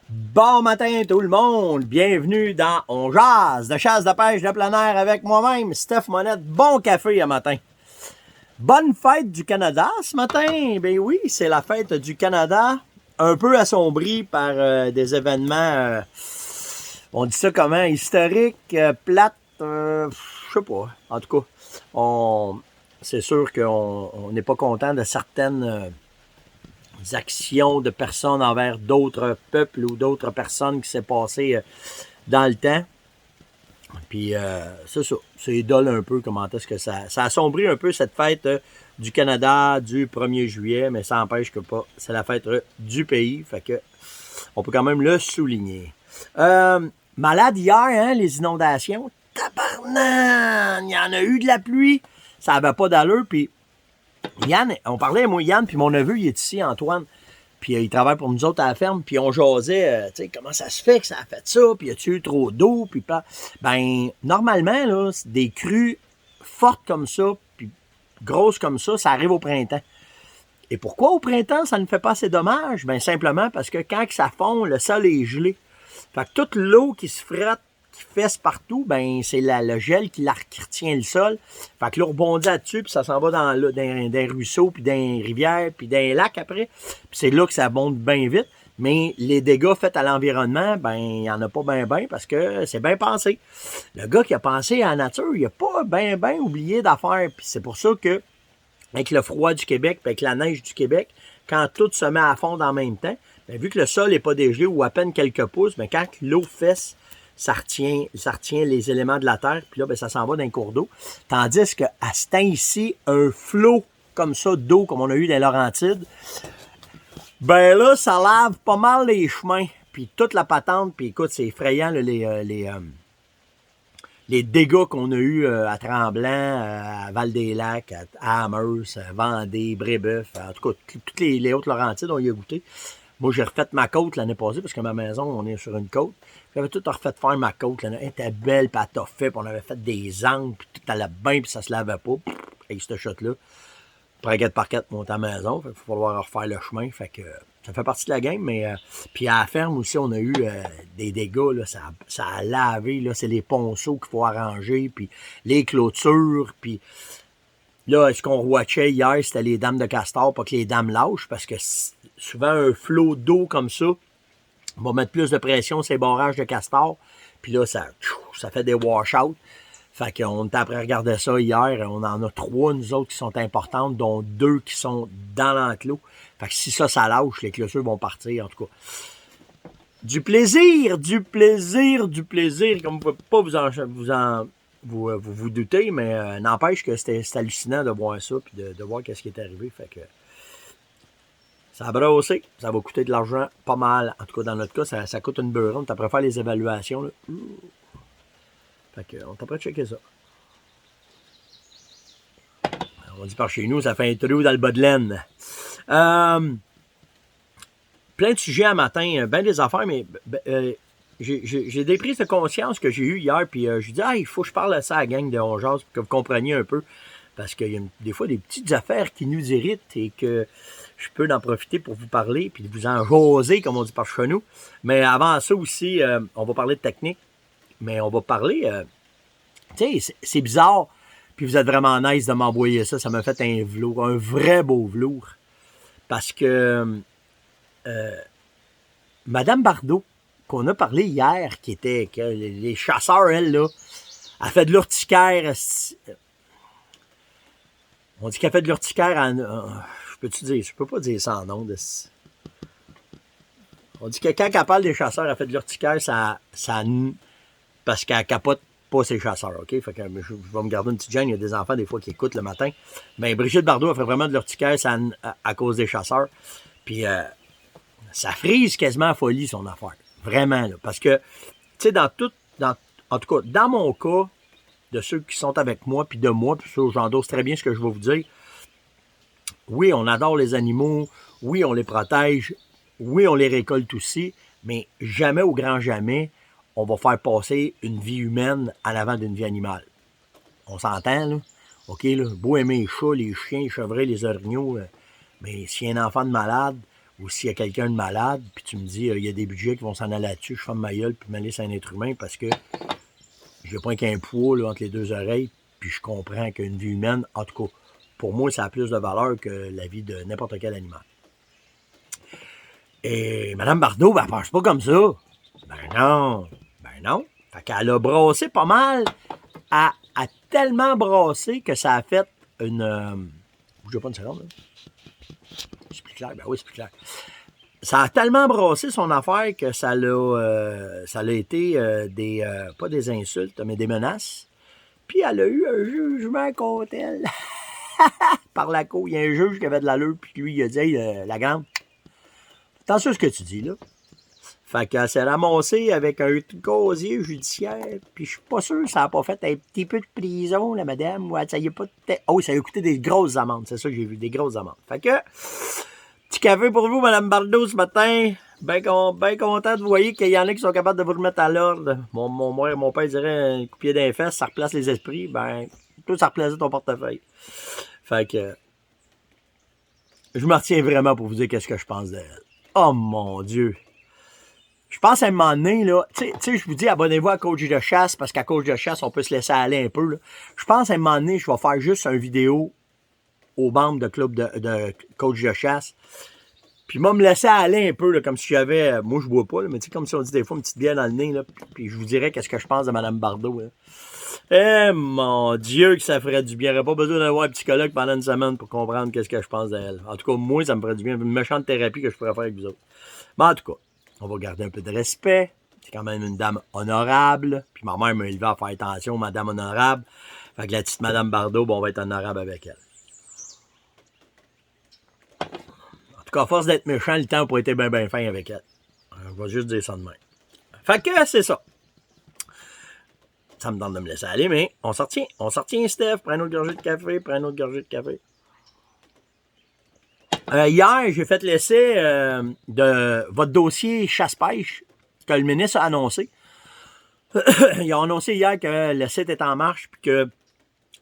Bon matin tout le monde, bienvenue dans On jase de chasse de pêche de plein air avec moi-même, Steph Monette. Bon café à matin. Bonne fête du Canada ce matin. Ben oui, c'est la fête du Canada, un peu assombrie par des événements, on dit ça comment, historiques, plates, je sais pas. En tout cas, c'est sûr qu'on n'est pas content de certaines actions de personnes envers d'autres peuples ou d'autres personnes qui s'est passé dans le temps. Puis c'est ça, c'est idole un peu comment est-ce que ça assombrit un peu cette fête du Canada du 1er juillet, mais ça n'empêche que pas, c'est la fête du pays, fait que on peut quand même le souligner. Malade hier, hein, les inondations, tabarnan, il y en a eu de la pluie, ça avait pas d'allure, puis Yann, on parlait, moi, Yann, puis mon neveu, il est ici, Antoine. Puis il travaille pour nous autres à la ferme, puis on jasait, tu sais, comment ça se fait que ça a fait ça, puis y a-tu eu trop d'eau, puis pas. Ben, normalement, là, des crues fortes comme ça, puis grosses comme ça arrive au printemps. Et pourquoi au printemps, ça ne fait pas assez dommage? Ben, simplement parce que quand ça fond, le sol est gelé. Fait que toute l'eau qui se frotte, qui fesse partout, ben c'est le gel qui retient le sol. Fait que l'eau rebondit là-dessus, puis ça s'en va dans des ruisseaux, puis dans les rivières, puis dans les lacs après. Puis c'est là que ça monte bien vite. Mais les dégâts faits à l'environnement, ben il n'y en a pas bien parce que c'est bien pensé. Le gars qui a pensé à la nature, il a pas bien oublié d'affaires. Puis c'est pour ça que, avec le froid du Québec, puis avec la neige du Québec, quand tout se met à fondre en même temps, bien, vu que le sol n'est pas dégelé ou à peine quelques pouces, bien, quand l'eau fesse, ça retient les éléments de la terre, puis là, bien, ça s'en va dans un cours d'eau. Tandis qu'à ce temps ici, un flot comme ça d'eau, comme on a eu dans Laurentides, ben là, ça lave pas mal les chemins. Puis toute la patente, puis écoute, c'est effrayant, là, les dégâts qu'on a eus à Tremblant, à Val-des-Lacs, à Amherst, à Vendée, Brébeuf, en tout cas, toutes les Hautes-Laurentides, on y a goûté. Moi, j'ai refait ma côte l'année passée, parce que ma maison, on est sur une côte. J'avais tout refait faire ma côte. Elle était belle, puis elle t'a fait, puis on avait fait des angles, puis tout allait bien, puis ça se lavait pas. Avec cette shot-là, braguette par quatre, monter à la maison. Fait qu'il va falloir refaire le chemin. Fait que ça fait partie de la game, mais puis à la ferme aussi, on a eu des dégâts, là, ça a lavé, là, c'est les ponceaux qu'il faut arranger, puis les clôtures, puis là, ce qu'on watchait hier, c'était les dames de castor, pas que les dames lâchent, parce que souvent, un flot d'eau comme ça va mettre plus de pression sur les barrages de castor, puis là, ça fait des washouts. Fait qu'on était après à regarder ça hier. On en a 3, nous autres, qui sont importantes, dont 2 qui sont dans l'enclos. Fait que si ça lâche, les clôtures vont partir, en tout cas. Du plaisir, comme vous ne pouvez pas vous douter, mais n'empêche que c'est hallucinant de voir ça, puis de voir qu'est-ce qui est arrivé. Fait que ça a brossé, ça va coûter de l'argent pas mal. En tout cas, dans notre cas, ça coûte une beurre. On t'apprête faire les évaluations, là. Fait que, on t'apprête checker ça. On dit par chez nous, ça fait un trou dans le bas de laine. Plein de sujets à matin, bien des affaires, mais j'ai des prises de conscience que j'ai eues hier, puis je dis, il faut que je parle à ça à la gang de On jase pour que vous compreniez un peu, parce qu'il y a des fois des petites affaires qui nous irritent et que je peux en profiter pour vous parler, puis vous en jaser, comme on dit par chez nous. Mais avant ça aussi, on va parler de technique, mais on va parler, tu sais, c'est bizarre, puis vous êtes vraiment nice de m'envoyer ça m'a fait un velours, un vrai beau velours, parce que Madame Bardot, qu'on a parlé hier, qui était que les chasseurs, elle, là, a fait de l'urticaire. On dit qu'elle fait de l'urticaire je peux pas dire ça en nom de. On dit que quand elle parle des chasseurs, elle fait de l'urticaire, parce qu'elle capote pas ses chasseurs, OK? Fait que je vais me garder une petite gêne, il y a des enfants des fois qui écoutent le matin. Mais Brigitte Bardot, elle fait vraiment de l'urticaire à cause des chasseurs. Puis ça frise quasiment à folie son affaire. Vraiment, là. Parce que, tu sais, en tout cas, dans mon cas, de ceux qui sont avec moi, puis de moi, puis ça, j'endosse très bien ce que je vais vous dire. Oui, on adore les animaux. Oui, on les protège. Oui, on les récolte aussi. Mais jamais, au grand jamais, on va faire passer une vie humaine en avant d'une vie animale. On s'entend, là? OK, là, beau aimer les chats, les chiens, les chevreuils, les orignaux, mais s'il y a un enfant de malade, ou s'il y a quelqu'un de malade, puis tu me dis, il y a des budgets qui vont s'en aller là-dessus, je ferme ma gueule, puis me laisse un être humain, parce que j'ai pas qu'un poids là, entre les deux oreilles, puis je comprends qu'une vie humaine, en tout cas, pour moi, ça a plus de valeur que la vie de n'importe quel animal. Et Mme Bardot, ben, elle pense pas comme ça. Ben non. Fait qu'elle a brassé pas mal. Elle a tellement brassé que ça a fait une... bougez pas une seconde, là. C'est plus clair? Ben oui, c'est plus clair. Ça a tellement brassé son affaire que ça l'a été pas des insultes, mais des menaces. Puis elle a eu un jugement contre elle. Par la cour, il y a un juge qui avait de l'allure, puis lui, il a dit, hey, la grande, attention à ce que tu dis, là. Fait qu'elle s'est ramassée avec un casier judiciaire, puis je suis pas sûr que ça n'a pas fait un petit peu de prison, la madame, ou ça y a pas de... Oh, ça a coûté des grosses amendes, c'est ça que j'ai vu, des grosses amendes. Fait que, petit café pour vous, Mme Bardot, ce matin. Ben content de vous voyez qu'il y en a qui sont capables de vous remettre à l'ordre. Mon père dirait un coup de pied d'un fesse, ça replace les esprits. Ben, tout ça replace ton portefeuille. Fait que, je me retiens vraiment pour vous dire qu'est-ce que je pense d'elle. Oh mon Dieu! Je pense à un moment donné, là, tu sais, je vous dis, abonnez-vous à Coach de chasse, parce qu'à Coach de chasse, on peut se laisser aller un peu, là. Je pense à un moment donné, je vais faire juste une vidéo aux membres de club de Coach de chasse. Puis moi, me laisser aller un peu, là, comme si j'avais, moi je bois pas, là, mais tu sais, comme si on dit des fois une petite bière dans le nez, là, puis je vous dirais qu'est-ce que je pense de Mme Bardot, là. Eh mon Dieu que ça ferait du bien. J'aurais pas besoin d'avoir un psychologue pendant une semaine pour comprendre qu'est-ce que je pense d'elle. En tout cas, moi, ça me ferait du bien. Une méchante thérapie que je pourrais faire avec vous autres. Mais en tout cas, on va garder un peu de respect. C'est quand même une dame honorable. Puis ma mère m'a élevé à faire attention, madame honorable. Fait que la petite Madame Bardot, bon, on va être honorable avec elle. En tout cas, à force d'être méchant, le temps pour être bien fin avec elle. On va juste dire ça de même. Fait que c'est ça. Ça me tente de me laisser aller, mais on s'en retient, Steph. Prends une autre gorgée de café. Hier, j'ai fait l'essai de votre dossier chasse-pêche que le ministre a annoncé. Ils ont annoncé hier que le site est en marche et que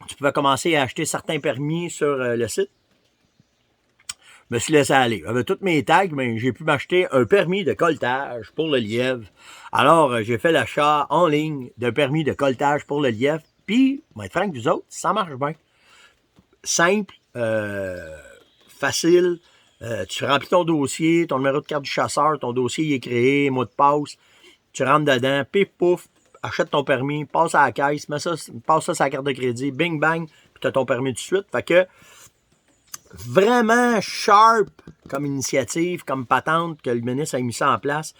tu pouvais commencer à acheter certains permis sur le site. Je me suis laissé aller. J'avais toutes mes tags, mais j'ai pu m'acheter un permis de coltage pour le lièvre. Alors, j'ai fait l'achat en ligne d'un permis de coltage pour le lièvre. Puis, moi, être franc que vous autres, ça marche bien. Simple, facile. Tu remplis ton dossier, ton numéro de carte du chasseur, ton dossier il est créé, mot de passe. Tu rentres dedans, pif, pouf, achète ton permis, passe à la caisse, passe ça sur la carte de crédit, bing, bang, puis tu as ton permis tout de suite. Fait que, vraiment sharp comme initiative, comme patente que le ministre a mis ça en place.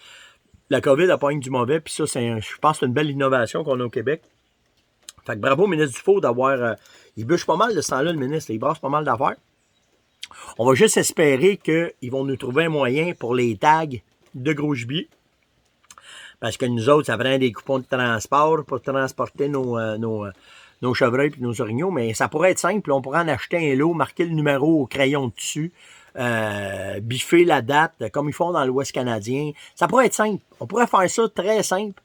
La COVID a pas eu du mauvais, puis ça, je pense que c'est une belle innovation qu'on a au Québec. Fait que bravo au ministre Dufault d'avoir... il bûche pas mal de ce temps-là, le ministre, il brasse pas mal d'affaires. On va juste espérer qu'ils vont nous trouver un moyen pour les tags de gros gibier. Parce que nous autres, ça prend des coupons de transport pour transporter nos chevreuils et nos orignaux, mais ça pourrait être simple. On pourrait en acheter un lot, marquer le numéro au crayon dessus, biffer la date, comme ils font dans l'Ouest canadien. Ça pourrait être simple. On pourrait faire ça très simple,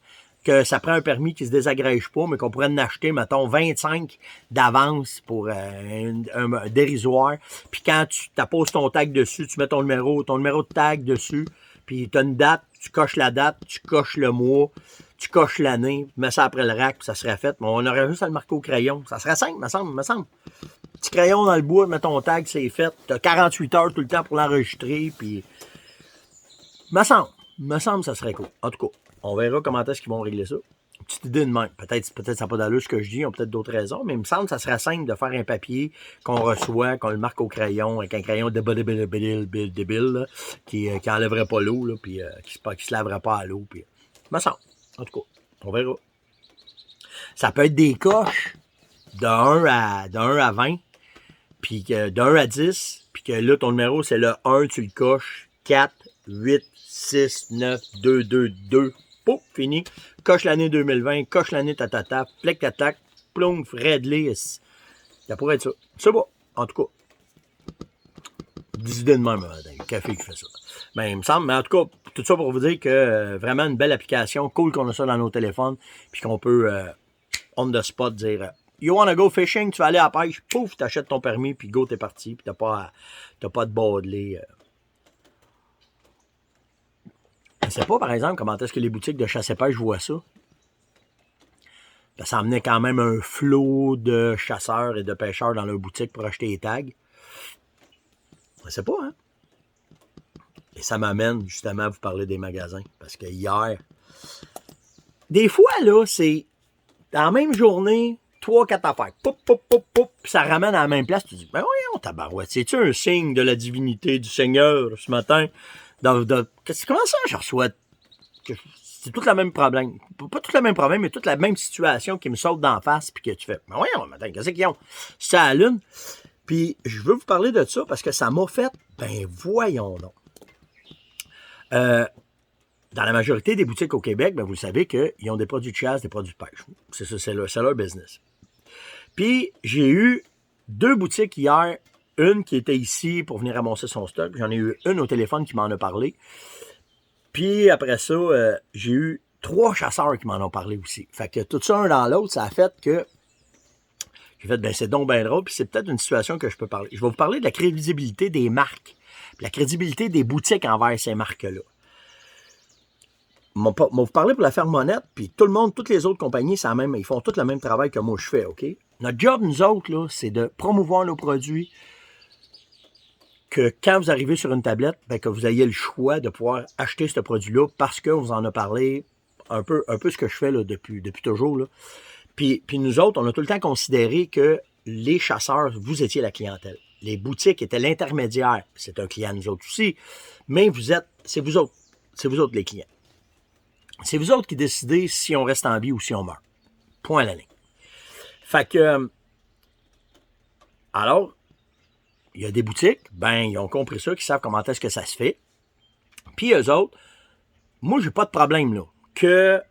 que ça prend un permis qui se désagrège pas, mais qu'on pourrait en acheter, mettons, 25 d'avance pour un dérisoire. Puis quand tu t'apposes ton tag dessus, tu mets ton numéro de tag dessus, puis tu as une date, tu coches la date, tu coches le mois, tu coches l'année, tu mets ça après le rack, puis ça serait fait. Mais on aurait juste à le marquer au crayon. Ça serait simple, me semble. Petit crayon dans le bois, mets ton tag, c'est fait. Tu as 48 heures tout le temps pour l'enregistrer, puis... Me semble, ça serait cool. En tout cas, on verra comment est-ce qu'ils vont régler ça. Petite idée de même. Peut-être ça n'a pas d'allure ce que je dis, ils ont peut-être d'autres raisons, mais il me semble que ça serait simple de faire un papier qu'on reçoit, qu'on le marque au crayon, avec un crayon débile, qui enlèverait pas l'eau, là, puis qui se laverait pas à l'eau. Puis, me semble. En tout cas, on verra. Ça peut être des coches de 1 à 20, puis de 1 à 10, puis que là, ton numéro, c'est le 1, tu le coches, 4, 8, 6, 9, 2, 2, 2. Pouf, fini. Coche l'année 2020, coche l'année tatata, plec tatac, plomb, redley. Ça pourrait être ça. C'est bon. En tout cas, des idées de même, le café qui fait ça. Ben, il me semble, mais en tout cas, tout ça pour vous dire que vraiment une belle application, cool qu'on a ça dans nos téléphones, puis qu'on peut, on the spot, dire you wanna go fishing, tu vas aller à la pêche, pouf, t'achètes ton permis, puis go, t'es parti, puis t'as pas de bâdeler. ne sais pas, par exemple, comment est-ce que les boutiques de chasse et pêche voient ça. Ça emmenait quand même un flot de chasseurs et de pêcheurs dans leur boutique pour acheter les tags. Je ne sais pas, hein? Et ça m'amène justement à vous parler des magasins. Parce que hier, des fois, là, c'est dans la même journée, 3-4 affaires. Poup, poup, poup, poup, puis ça ramène à la même place. Tu dis, ben voyons, tabarouette, c'est-tu un signe de la divinité du Seigneur ce matin? Comment ça, je reçois... C'est tout le même problème. Pas tout le même problème, mais toute la même situation qui me saute d'en face, puis que tu fais, ben voyons, matin, qu'est-ce qu'ils ont? C'est à la lune. Puis je veux vous parler de ça parce que ça m'a fait, ben voyons donc. Dans la majorité des boutiques au Québec, ben vous le savez qu'ils ont des produits de chasse, des produits de pêche. C'est ça, c'est leur business. Puis j'ai eu 2 boutiques hier, une qui était ici pour venir ramasser son stock, j'en ai eu une au téléphone qui m'en a parlé. Puis après ça, j'ai eu 3 chasseurs qui m'en ont parlé aussi. Fait que tout ça un dans l'autre, ça a fait que j'ai fait, ben c'est donc bien drôle, puis c'est peut-être une situation que je peux parler. Je vais vous parler de la crédibilité des marques, puis la crédibilité des boutiques envers ces marques-là. Je vais vous parler pour la Ferme Monette, puis tout le monde, toutes les autres compagnies, ils font tout le même travail que moi je fais, OK? Notre job, nous autres, là, c'est de promouvoir nos produits, que quand vous arrivez sur une tablette, ben, que vous ayez le choix de pouvoir acheter ce produit-là parce qu'on vous en a parlé un peu ce que je fais là, depuis toujours. Là. Puis nous autres, on a tout le temps considéré que les chasseurs, vous étiez la clientèle. Les boutiques étaient l'intermédiaire. C'est un client nous autres aussi. Mais c'est vous autres les clients. C'est vous autres qui décidez si on reste en vie ou si on meurt. Point à la ligne. Fait que, alors, il y a des boutiques, ben, ils ont compris ça, qu'ils savent comment est-ce que ça se fait. Puis eux autres, moi, j'ai pas de problème, là, que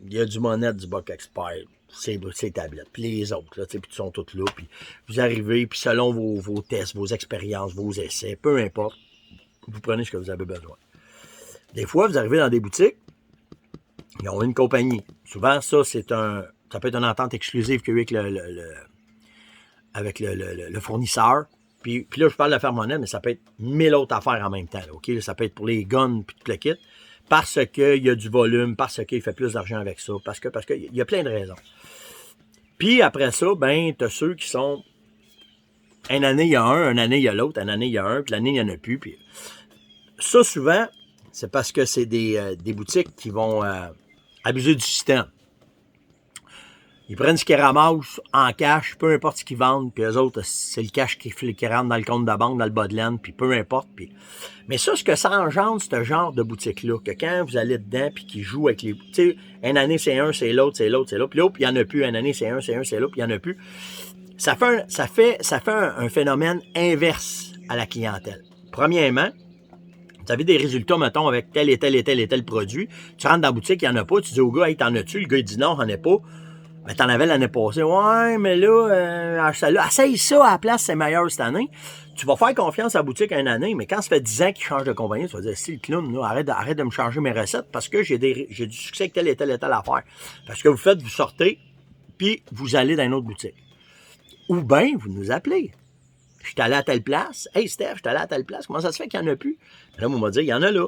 il y a du Monette, du Buck Expert, ces tablettes, puis les autres, là, puis ils sont toutes là, puis vous arrivez, puis selon vos tests, vos expériences, vos essais, peu importe, vous prenez ce que vous avez besoin. Des fois, vous arrivez dans des boutiques, ils ont une compagnie. Souvent, ça peut être une entente exclusive qu'il y a eu avec le fournisseur. Puis là, je parle de la Ferme Monette, mais ça peut être 1000 autres affaires en même temps. Là, OK? Ça peut être pour les guns puis tout le kit. Parce qu'il y a du volume, parce qu'il fait plus d'argent avec ça, parce qu'il y a plein de raisons. Puis après ça, ben, t'as ceux qui sont... Une année, il y a un, une année, il y a l'autre, une année, il y a un, puis l'année, il n'y en a plus. Puis ça, souvent, c'est parce que c'est des boutiques qui vont abuser du système. Ils prennent ce qu'ils ramassent en cash, peu importe ce qu'ils vendent, puis eux autres, c'est le cash qui rentre dans le compte de la banque, dans le bas de laine, puis peu importe. Puis... Mais ça, ce que ça engendre, ce genre de boutique-là, que quand vous allez dedans, puis qu'ils jouent avec les... Tu sais, une année, c'est un, c'est l'autre, c'est l'autre, c'est l'autre, puis l'autre, puis il n'y en a plus. Une année, c'est un, c'est l'autre, puis il n'y en a plus. Ça fait un phénomène inverse à la clientèle. Premièrement, vous avez des résultats, mettons, avec tel et tel et tel et tel produit. Tu rentres dans la boutique, il n'y en a pas. Tu dis au gars, hey, t'en as-tu? Le gars, il dit non, j'en ai pas. Mais t'en avais l'année passée. Ouais, mais là, essaye ça à la place, c'est meilleur cette année. Tu vas faire confiance à la boutique une année, mais quand ça fait 10 ans qu'il change de compagnie, tu vas dire, si le clown, là, arrête de me changer mes recettes parce que j'ai du succès avec telle et telle et telle affaire. Parce que vous sortez, puis vous allez dans une autre boutique. Ou bien, vous nous appelez. Je suis allé à telle place. Hey Steph, je suis allé à telle place. Comment ça se fait qu'il n'y en a plus? Là, vous m'avez dit, il y en a là.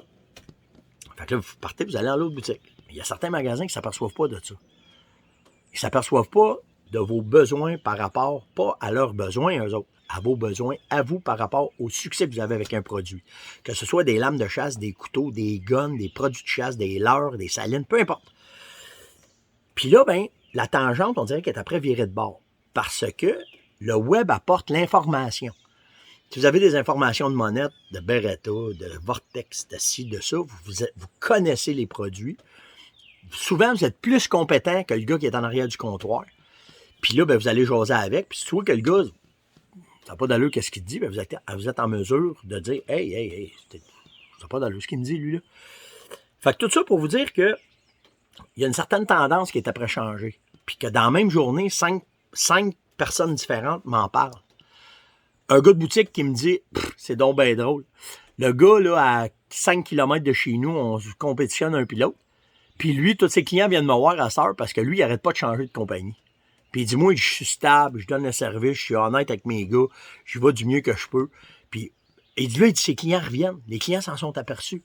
Fait que là, vous partez, vous allez dans l'autre boutique. Mais il y a certains magasins qui ne s'aperçoivent pas de ça. Ils ne s'aperçoivent pas de vos besoins par rapport, pas à leurs besoins, eux autres, à vos besoins, à vous par rapport au succès que vous avez avec un produit. Que ce soit des lames de chasse, des couteaux, des guns, des produits de chasse, des leurres, des salines, peu importe. Puis là, ben, la tangente, on dirait qu'elle est après virée de bord. Parce que le web apporte l'information. Si vous avez des informations de Monette, de Beretta, de Vortex, de ci, de ça, vous connaissez les produits. Souvent, vous êtes plus compétent que le gars qui est en arrière du comptoir. Puis là, ben, vous allez jaser avec. Puis si tu vois que le gars, ça n'a pas d'allure qu'est-ce qu'il te dit, ben, vous êtes en mesure de dire « Hey, ça n'a pas d'allure ce qu'il me dit, lui, là. » Fait que tout ça pour vous dire que il y a une certaine tendance qui est après changée. Puis que dans la même journée, cinq personnes différentes m'en parlent. Un gars de boutique qui me dit « C'est donc bien drôle. » Le gars, là, à 5 km de chez nous, on se compétitionne un pilote. Puis lui, tous ses clients viennent me voir à cette heure parce que lui, il n'arrête pas de changer de compagnie. Puis il dit, moi, je suis stable, je donne le service, je suis honnête avec mes gars, je vais du mieux que je peux. Puis il dit, là, ses clients reviennent. Les clients s'en sont aperçus.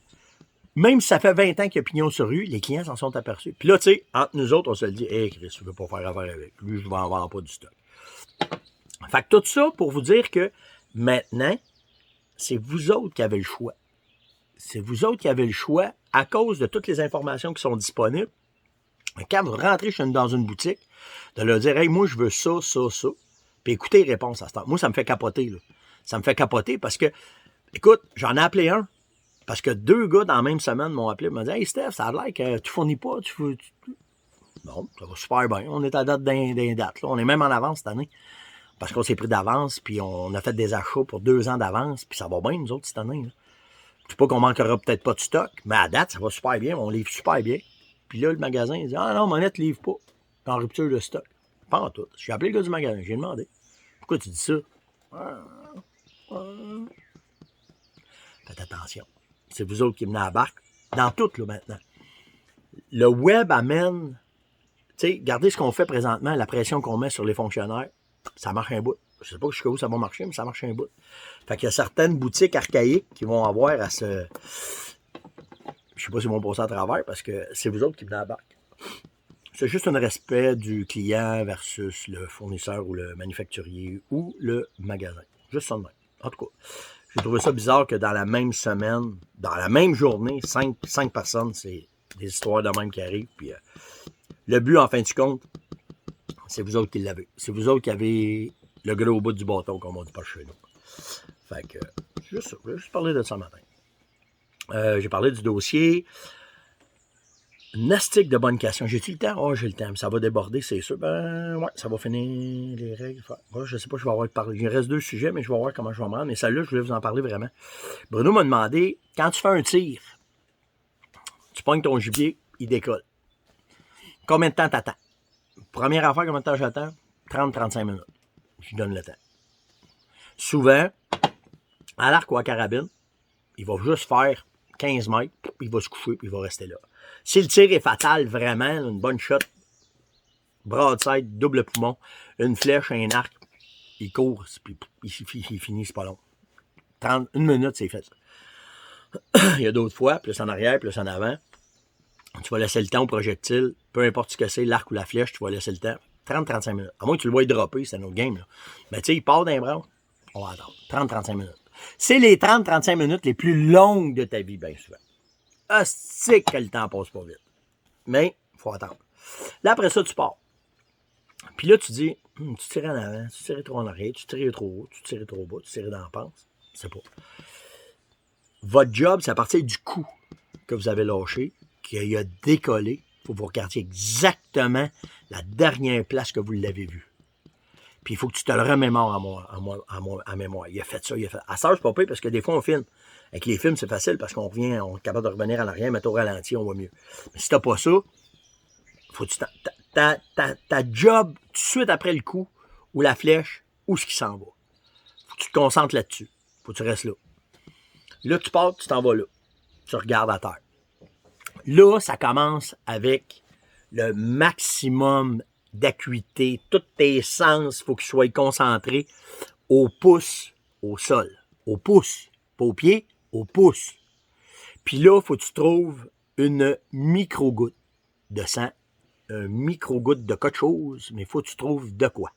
Même si ça fait 20 ans qu'il y a pignon sur rue, les clients s'en sont aperçus. Puis là, tu sais, entre nous autres, on se le dit, hey Chris, tu veux pas faire affaire avec lui, je ne en vends pas du stock. Fait que tout ça pour vous dire que maintenant, c'est vous autres qui avez le choix. C'est vous autres qui avez le choix à cause de toutes les informations qui sont disponibles. Quand vous rentrez dans une boutique, de leur dire, hey, moi, je veux ça, ça, ça. Puis écoutez les réponses à ce temps. Moi, ça me fait capoter, là. Ça me fait capoter parce que, écoute, j'en ai appelé un. Parce que 2 gars dans la même semaine m'ont appelé et m'ont dit, hey Steph, ça a l'air que tu fournis pas, Non, ça va super bien. On est à date d'un date. Là. On est même en avance cette année. Parce qu'on s'est pris d'avance, puis on a fait des achats pour 2 ans d'avance, puis ça va bien, nous autres, cette année. Là. Je sais pas qu'on manquera peut-être pas de stock, mais à date, ça va super bien. On livre super bien. Puis là, le magasin, il dit, ah non, Monette livre pas. En rupture de stock. Pas en tout. J'ai appelé le gars du magasin, j'ai demandé. Pourquoi tu dis ça? Faites attention. C'est vous autres qui menez à la barque. Dans tout, là, maintenant. Le web amène, tu sais, regardez ce qu'on fait présentement, la pression qu'on met sur les fonctionnaires, ça marche un bout. Je sais pas jusqu'à où ça va marcher, mais ça marche un bout. Fait qu'il y a certaines boutiques archaïques qui vont avoir à se... Je sais pas si ils vont passer à travers, parce que c'est vous autres qui menez à la barque. C'est juste un respect du client versus le fournisseur ou le manufacturier ou le magasin. Juste ça de même. En tout cas, j'ai trouvé ça bizarre que dans la même semaine, dans la même journée, 5 personnes, c'est des histoires de même qui arrivent. Puis, le but, en fin de compte, c'est vous autres qui l'avez. C'est vous autres qui avez le gros bout du bâton, comme on dit pas chez nous. Fait que, juste ça. Je vais juste parler de ça ce matin. J'ai parlé du dossier. Nastique de bonne question. J'ai-tu le temps? Oh, j'ai le temps. Ça va déborder, c'est sûr. Ben, ouais, ça va finir les règles. Bon, je sais pas, je vais avoir parlé. Il reste 2 sujets, mais je vais voir comment je vais me rendre. Mais celle-là, je voulais vous en parler vraiment. Bruno m'a demandé, quand tu fais un tir, tu pognes ton gibier, il décolle. Combien de temps t'attends? Première affaire, combien de temps j'attends? 30-35 minutes. Je donne le temps. Souvent, à l'arc ou à carabine, il va juste faire 15 mètres, puis il va se coucher, puis il va rester là. Si le tir est fatal, vraiment, une bonne shot, broadside, double poumon, une flèche, un arc, il court, puis il finit, c'est pas long. 31 minutes, c'est fait. Il y a d'autres fois, plus en arrière, plus en avant. Tu vas laisser le temps au projectile, peu importe ce que c'est, l'arc ou la flèche, tu vas laisser le temps. 30-35 minutes. À moins que tu le vois dropper, c'est un autre game. Là. Mais tu sais, il part d'un bras, on va attendre. 30-35 minutes. C'est les 30-35 minutes les plus longues de ta vie, bien souvent. C'est que le temps passe pas vite. Mais, il faut attendre. Là, après ça, tu pars. Puis là, tu dis, tu tirais en avant, tu tirais trop en arrière, tu tirais trop haut, tu tirais trop bas, tu tirais dans la panse. C'est pas. Votre job, c'est à partir du coup que vous avez lâché, qu'il a décollé, il faut que vous regardiez exactement la dernière place que vous l'avez vu. Puis il faut que tu te le remémores à mémoire. Il a fait ça, il a fait ça. À ça, c'est pas pire parce que des fois, on filme. Avec les films, c'est facile parce qu'on revient, on est capable de revenir en arrière, mettre au ralenti, on voit mieux. Mais si t'as pas ça, faut que tu ta job, tout de suite après le coup, ou la flèche, où ce qui s'en va. Faut que tu te concentres là-dessus. Faut que tu restes là. Là, tu pars, tu t'en vas là. Tu regardes à terre. Là, ça commence avec le maximum d'acuité. Tous tes sens, il faut qu'ils soient concentrés au pouce, au sol. Au pouce. Pas au pied, au pouce. Puis là, il faut que tu trouves une micro-goutte de sang, un micro-goutte de quelque chose, mais il faut que tu trouves de quoi.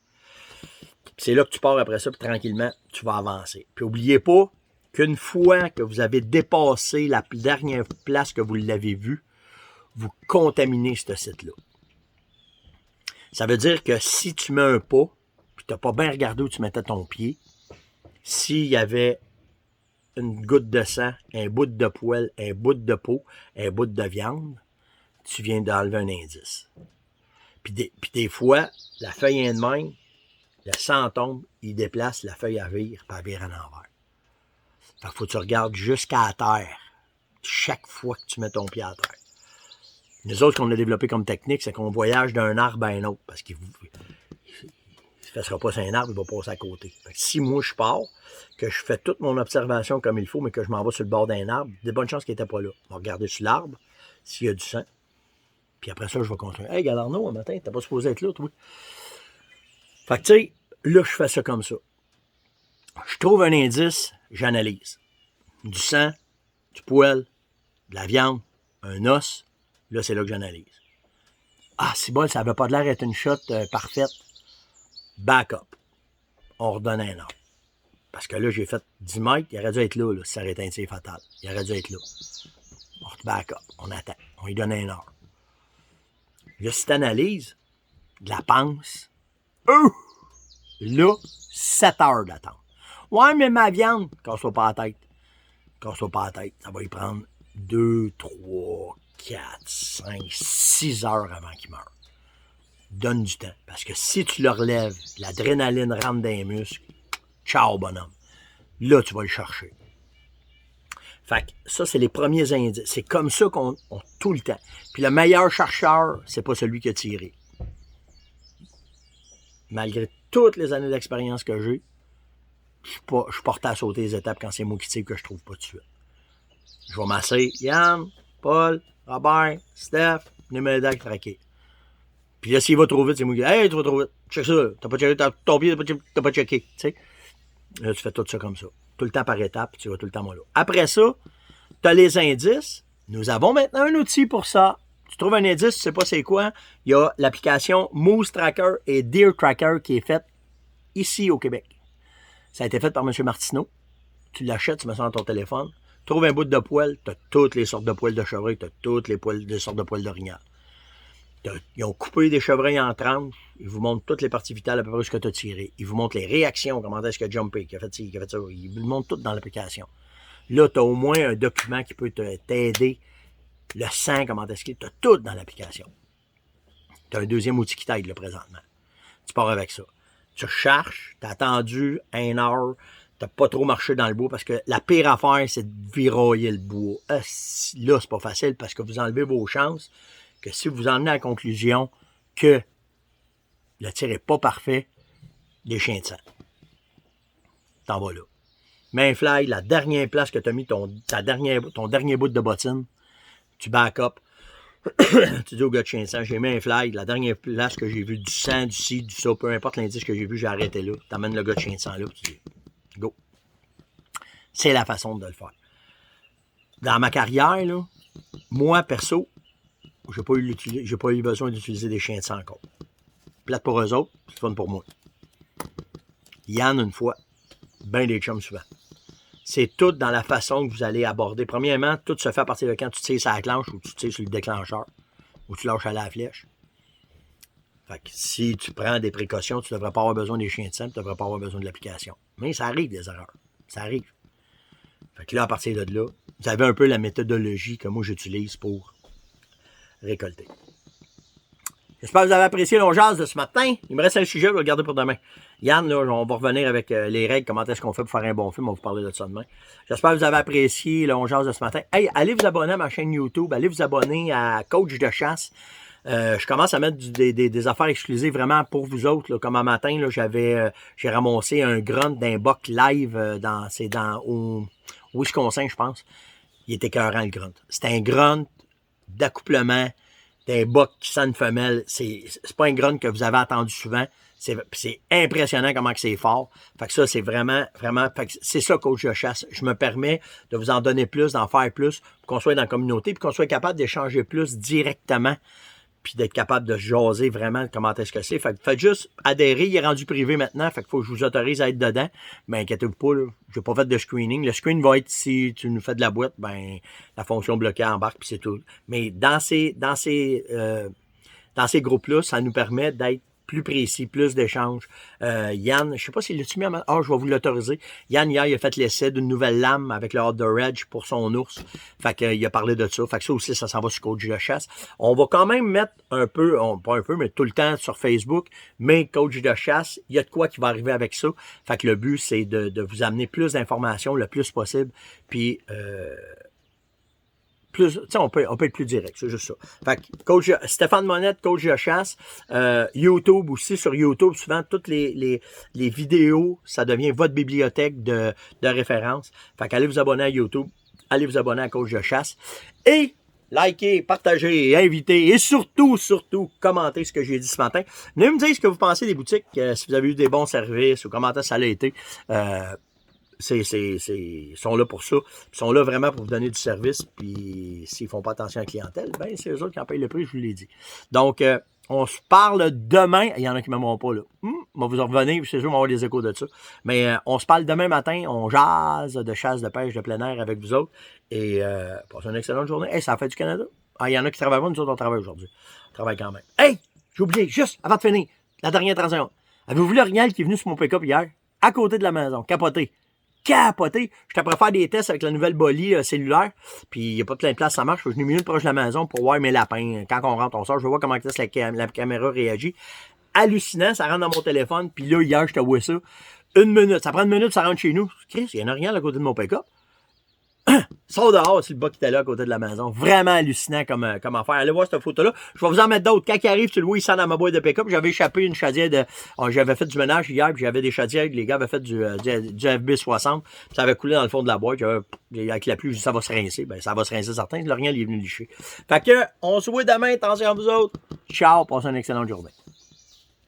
C'est là que tu pars après ça, puis tranquillement, tu vas avancer. Puis n'oubliez pas qu'une fois que vous avez dépassé la dernière place que vous l'avez vue, vous contaminez ce site-là. Ça veut dire que si tu mets un pas, puis tu n'as pas bien regardé où tu mettais ton pied, s'il y avait une goutte de sang, un bout de poêle, un bout de peau, un bout de viande, tu viens d'enlever un indice. Puis des fois, la feuille est de même, le sang tombe, il déplace, la feuille à vire, puis elle vire en envers. Fait qu'il faut que tu regardes jusqu'à terre, chaque fois que tu mets ton pied à terre. Nous autres, ce qu'on a développé comme technique, c'est qu'on voyage d'un arbre à un autre, parce qu'il ne sera pas sur un arbre, il va passer à côté. Fait que si moi, je pars, que je fais toute mon observation comme il faut, mais que je m'en vais sur le bord d'un arbre, il y a de bonnes chances qu'il n'était pas là. On va regarder sur l'arbre, s'il y a du sang, puis après ça, je vais continuer. Hey, Galarno, un matin, t'es pas supposé être là, toi. Fait que, tu sais, là, je fais ça comme ça. Je trouve un indice, j'analyse. Du sang, du poil, de la viande, un os, là, c'est là que j'analyse. Ah, c'est bon, ça n'avait pas l'air d'être une shot parfaite. Backup. On redonne un ordre. Parce que là, j'ai fait 10 mètres, il aurait dû être là, si ça aurait été un tir fatal. Il aurait dû être là. On back-up, on attend, on lui donne un heure. Là, si t'analyses, de la panse, là, 7 heures d'attente. Ouais, mais ma viande, casse-toi pas la tête. Casse-toi pas la tête. Ça va y prendre 2, 3, 4, 5, 6 heures avant qu'il meure. Donne du temps. Parce que si tu le relèves, l'adrénaline rentre dans les muscles, ciao, bonhomme. Là, tu vas le chercher. Fait que ça, c'est les premiers indices. C'est comme ça qu'on tout le temps. Puis le meilleur chercheur, c'est pas celui qui a tiré. Malgré toutes les années d'expérience que j'ai, je suis porté à sauter les étapes quand c'est moi qui tire que je trouve pas tout de suite. Je vais masser Yann, Paul, Robert, Steph, venez m'aider à craquer. Puis là, s'il va trop vite, c'est moi qui dis hey, tu vas trop vite. Check ça, t'as pas checké, ton pied, t'as pas checké. Tu sais? Là, tu fais tout ça comme ça. Tout le temps par étapes, tu vas tout le temps mollo. Après ça, tu as les indices. Nous avons maintenant un outil pour ça. Tu trouves un indice, tu sais pas c'est quoi. Il y a l'application Moose Tracker et Deer Tracker qui est faite ici au Québec. Ça a été fait par M. Martineau. Tu l'achètes, tu mets ça dans ton téléphone. Tu trouves un bout de poêle, tu as toutes les sortes de poêles de chevreuil, tu as toutes les sortes de poêles d'orignal. Ils ont coupé des chevreuils en tranches. Ils vous montrent toutes les parties vitales à peu près ce que tu as tiré. Ils vous montrent les réactions, comment est-ce qu'il a jumpé, qu'il a fait ci, qu'il a fait ça. Ils vous le montrent tout dans l'application. Là, tu as au moins un document qui peut t'aider. Le sang, comment est-ce qu'il est. Tu as tout dans l'application. Tu as un deuxième outil qui t'aide là, présentement. Tu pars avec ça. Tu cherches, tu as attendu 1 heure, tu n'as pas trop marché dans le bois parce que la pire affaire, c'est de viroyer le bois. Là, c'est pas facile parce que vous enlevez vos chances. Que si vous en venez à la conclusion que le tir n'est pas parfait, les chiens de sang. T'en vas là. Mets un fly, la dernière place que tu as mis ton dernier bout de bottine, tu back up. Tu dis au gars de chien de sang, j'ai mis un fly, la dernière place que j'ai vu du sang, du ci, du ça, peu importe l'indice que j'ai vu, j'ai arrêté là. Tu amènes le gars de chien de sang là, tu dis go. C'est la façon de le faire. Dans ma carrière, là, moi, perso, j'ai pas eu besoin d'utiliser des chiens de sang encore. Plate pour eux autres, c'est fun pour moi. Yann, une fois, ben des chums souvent. C'est tout dans la façon que vous allez aborder. Premièrement, tout se fait à partir de quand tu tires sur la clenche ou tu tires sur le déclencheur ou tu lâches à la flèche. Fait que si tu prends des précautions, tu ne devrais pas avoir besoin des chiens de sang, tu ne devrais pas avoir besoin de l'application. Mais ça arrive des erreurs. Ça arrive. Fait que là, à partir de là, vous avez un peu la méthodologie que moi j'utilise pour récolter. J'espère que vous avez apprécié l'onjaz de ce matin. Il me reste un sujet, je vais le garder pour demain. Yann, là, on va revenir avec les règles, comment est-ce qu'on fait pour faire un bon film. On va vous parler de ça demain. J'espère que vous avez apprécié l'onjaz de ce matin. Hey, allez vous abonner à ma chaîne YouTube. Allez vous abonner à Coach de chasse. Je commence à mettre des affaires exclusives vraiment pour vous autres. Là. Comme un matin, là, j'ai ramassé un grunt d'un buck live au Wisconsin, je pense. Il était écœurant, le grunt. C'était un grunt d'accouplement d'un buck qui sent une femelle. C'est pas un grunt que vous avez entendu souvent. C'est impressionnant comment que c'est fort. Fait que ça, c'est vraiment, fait que c'est ça, coach de chasse. Je me permets de vous en donner plus, d'en faire plus, pour qu'on soit dans la communauté, puis qu'on soit capable d'échanger plus directement, puis d'être capable de jaser vraiment comment est-ce que c'est. Fait que faites juste adhérer, il est rendu privé maintenant, fait qu'il faut que je vous autorise à être dedans. Mais inquiétez-vous pas, là, j'ai pas fait de screening. Le screen va être, si tu nous fais de la boîte, ben la fonction bloquée embarque, puis c'est tout. Mais dans ces groupes-là, ça nous permet d'être plus précis, plus d'échanges. Yann, je sais pas s'il l'a-tu mis à je vais vous l'autoriser. Yann, hier, il a fait l'essai d'une nouvelle lame avec le Outdoor Edge pour son ours. Fait qu'il a parlé de ça. Fait que ça aussi, ça s'en va sur Coach de chasse. On va quand même mettre un peu, pas un peu, mais tout le temps sur Facebook, mais Coach de chasse, il y a de quoi qui va arriver avec ça. Fait que le but, c'est de vous amener plus d'informations le plus possible. Puis, on peut être plus direct, c'est juste ça. Fait que coach Stéphane Monette, coach de chasse, YouTube aussi, sur YouTube, souvent toutes les vidéos, ça devient votre bibliothèque de référence. Fait qu'allez vous abonner à YouTube, allez vous abonner à coach de chasse et likez, partagez, invitez et surtout, commentez ce que j'ai dit ce matin. Venez me dire ce que vous pensez des boutiques, si vous avez eu des bons services ou comment ça a été. ils sont là pour ça. Ils sont là vraiment pour vous donner du service. Puis s'ils font pas attention à la clientèle, ben c'est eux autres qui en payent le prix, je vous l'ai dit. Donc, on se parle demain. Il y en a qui ne m'aimeront pas, là. On va vous en revenir, c'est sûr, on va avoir des échos de ça. Mais on se parle demain matin. On jase de chasse, de pêche, de plein air avec vous autres. Et passez une excellente journée. Hey, ça a fait du Canada. Ah, il y en a qui travaillent pas, nous autres, on travaille aujourd'hui. On travaille quand même. Hey, j'ai oublié, juste avant de finir, la dernière transaction. Avez-vous vu l'orignal qui est venu sur mon pick-up hier? À côté de la maison. Capoté. Capoté. J'étais prêt à faire des tests avec la nouvelle Bolly cellulaire. Puis il n'y a pas plein de place, ça marche. Je suis venu proche de la maison pour voir mes lapins. Quand on rentre, on sort. Je veux voir comment la caméra réagit. Hallucinant, ça rentre dans mon téléphone. Puis là, hier, je te vois ça. 1 minute. Ça prend 1 minute, ça rentre chez nous. Chris, il y a un orignal à côté de mon pick-up. Sors dehors, c'est le bas qui était là à côté de la maison. Vraiment hallucinant comme affaire. Allez voir cette photo-là. Je vais vous en mettre d'autres. Quand il arrive, tu le vois, il sent dans ma boîte de pick-up. J'avais échappé une chaudière de... j'avais fait du ménage hier, puis j'avais des chaudières. Les gars avaient fait du FB60. Ça avait coulé dans le fond de la boîte. Avec la pluie, je dis, ça va se rincer. Ben, ça va se rincer certain. L'orignal, il est venu licher. Fait que, on se voit demain. Attention à vous autres. Ciao, passez une excellente journée.